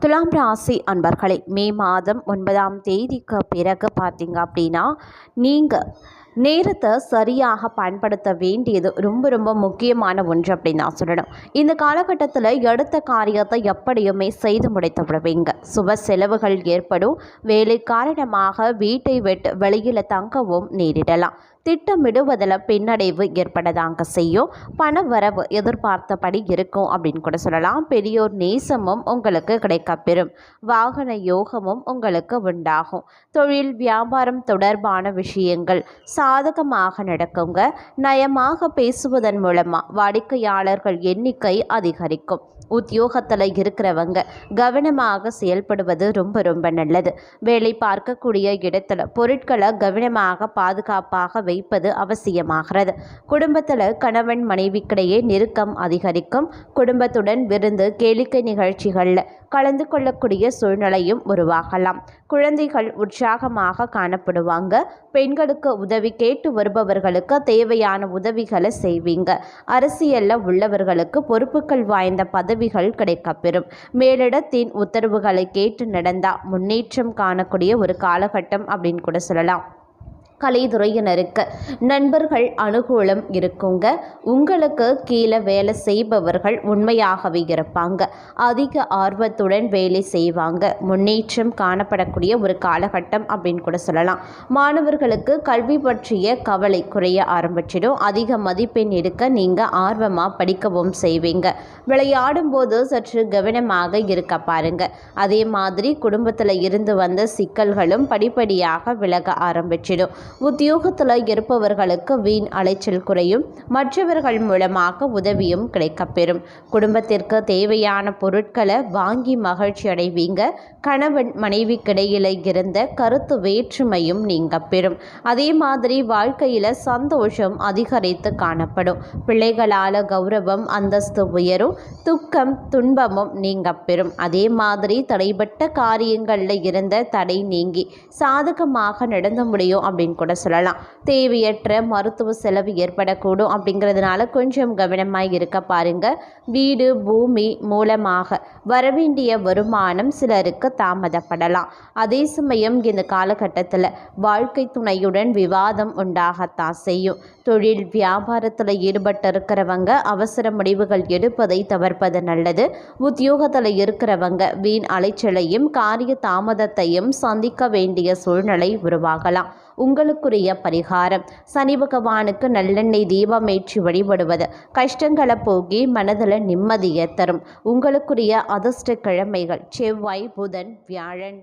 துலாம் ராசி அன்பர்களே, மே மாதம் 9ஆம் தேதிக்கு பிறகு பார்த்தீங்க அப்படின்னா, நீங்கள் நேரத்தை சரியாக பயன்படுத்த வேண்டியது ரொம்ப ரொம்ப முக்கியமான ஒன்று அப்படின்னு நான் சொல்லணும். இந்த காலகட்டத்தில் எடுத்த காரியத்தை எப்படியுமே செய்து முடித்து விடுவீங்க. சுப செலவுகள் ஏற்படும். வேலை காரணமாக வீட்டை விட்டு வெளியில் தங்கவும் நேரிடலாம். திட்டமிடுவதில் பின்னடைவு ஏற்படதாங்க செய்யும். பண வரவு எதிர்பார்த்தபடி இருக்கும் அப்படின்னு கூட சொல்லலாம். பெரியோர் நேசமும் உங்களுக்கு கிடைக்கப்பெறும். வாகன யோகமும் உங்களுக்கு உண்டாகும். தொழில் வியாபாரம் தொடர்பான விஷயங்கள் சாதகமாக நடக்குங்க. நயமாக பேசுவதன் மூலமாக வாடிக்கையாளர்கள் எண்ணிக்கை அதிகரிக்கும். உத்தியோகத்தில் இருக்கிறவங்க கவனமாக செயல்படுவது ரொம்ப ரொம்ப நல்லது. வேலை பார்க்கக்கூடிய இடத்துல பொருட்களை கவனமாக பாதுகாப்பாக வைப்பது அவசியமாகிறது. குடும்பத்தில் கணவன் மனைவிக்கிடையே நெருக்கம் அதிகரிக்கும். குடும்பத்துடன் விருந்து கேளிக்கை நிகழ்ச்சிகளில் கலந்து கொள்ளக்கூடிய சூழ்நிலையும் உருவாகலாம். குழந்தைகள் உற்சாகமாக காணப்படுவாங்க. பெண்களுக்கு உதவி கேட்டு வருபவர்களுக்கு தேவையான உதவிகளை செய்வீங்க. அரசியலில் உள்ளவர்களுக்கு பொறுப்புகள் வாய்ந்த பதவிகள் கிடைக்கப்பெறும். மேலிடத்தின் உத்தரவுகளை கேட்டு நடந்தால் முன்னேற்றம் காணக்கூடிய ஒரு காலகட்டம் அப்படின்னு கூட சொல்லலாம். கலைத்துறையினருக்கு நண்பர்கள் அனுகூலம் இருக்குங்க. உங்களுக்கு கீழே வேலை செய்பவர்கள் உண்மையாகவே இருப்பாங்க. அதிக ஆர்வத்துடன் வேலை செய்வாங்க. முன்னேற்றம் காணப்படக்கூடிய ஒரு காலகட்டம் அப்படின்னு கூட சொல்லலாம். மாணவர்களுக்கு கல்வி பற்றிய கவலை குறைய ஆரம்பிச்சிடும். அதிக மதிப்பெண் எடுக்க நீங்கள் ஆர்வமாக படிக்கவும் செய்வீங்க. விளையாடும் போது சற்று கவனமாக இருக்க பாருங்க. அதே மாதிரி குடும்பத்தில் இருந்து வந்த சிக்கல்களும் படிப்படியாக விலக ஆரம்பிச்சிடும். உத்தியோகத்தில் இருப்பவர்களுக்கு வீண் அலைச்சல் குறையும். மற்றவர்கள் மூலமாக உதவியும் கிடைக்கப்பெறும். குடும்பத்திற்கு தேவையான பொருட்களை வாங்கி மகிழ்ச்சி அடைவீங்க. கணவன் மனைவிக்கிடையில் இருந்த கருத்து வேற்றுமையும் நீங்க பெறும். அதே மாதிரி வாழ்க்கையில் சந்தோஷம் அதிகரித்து காணப்படும். பிள்ளைகளால் கௌரவம் அந்தஸ்து உயரும். துக்கம் துன்பமும் நீங்க பெறும். அதே மாதிரி தடைப்பட்ட காரியங்களில் இருந்த தடை நீங்கி சாதகமாக நடந்து முடியும் அப்படின்னு கூட சொல்லலாம். தேவையற்ற மருத்துவ செலவு ஏற்படக்கூடும். அப்படிங்கிறதுனால கொஞ்சம் கவனமாய் இருக்க பாருங்க. வீடு பூமி மூலமாக வரவேண்டிய வருமானம் சிலருக்கு தாமதப்படலாம். அதே சமயம் இந்த காலகட்டத்தில் வாழ்க்கை துணையுடன் விவாதம் உண்டாகத்தான் செய்யும். தொழில் வியாபாரத்தில் ஈடுபட்டிருக்கிறவங்க அவசர முடிவுகள் எடுப்பதை தவிர்ப்பது நல்லது. உத்தியோகத்தில் இருக்கிறவங்க வீண் அலைச்சலையும் காரிய தாமதத்தையும் சந்திக்க வேண்டிய சூழ்நிலை உருவாகலாம். உங்களுக்குரிய பரிகாரம்: சனி பகவானுக்கு நல்லெண்ணெய் தீபமேற்றி வழிபடுவது கஷ்டங்களை போகி மனதில் நிம்மதியை தரும். உங்களுக்குரிய அதிர்ஷ்ட கிழமைகள் செவ்வாய் புதன் வியாழன்.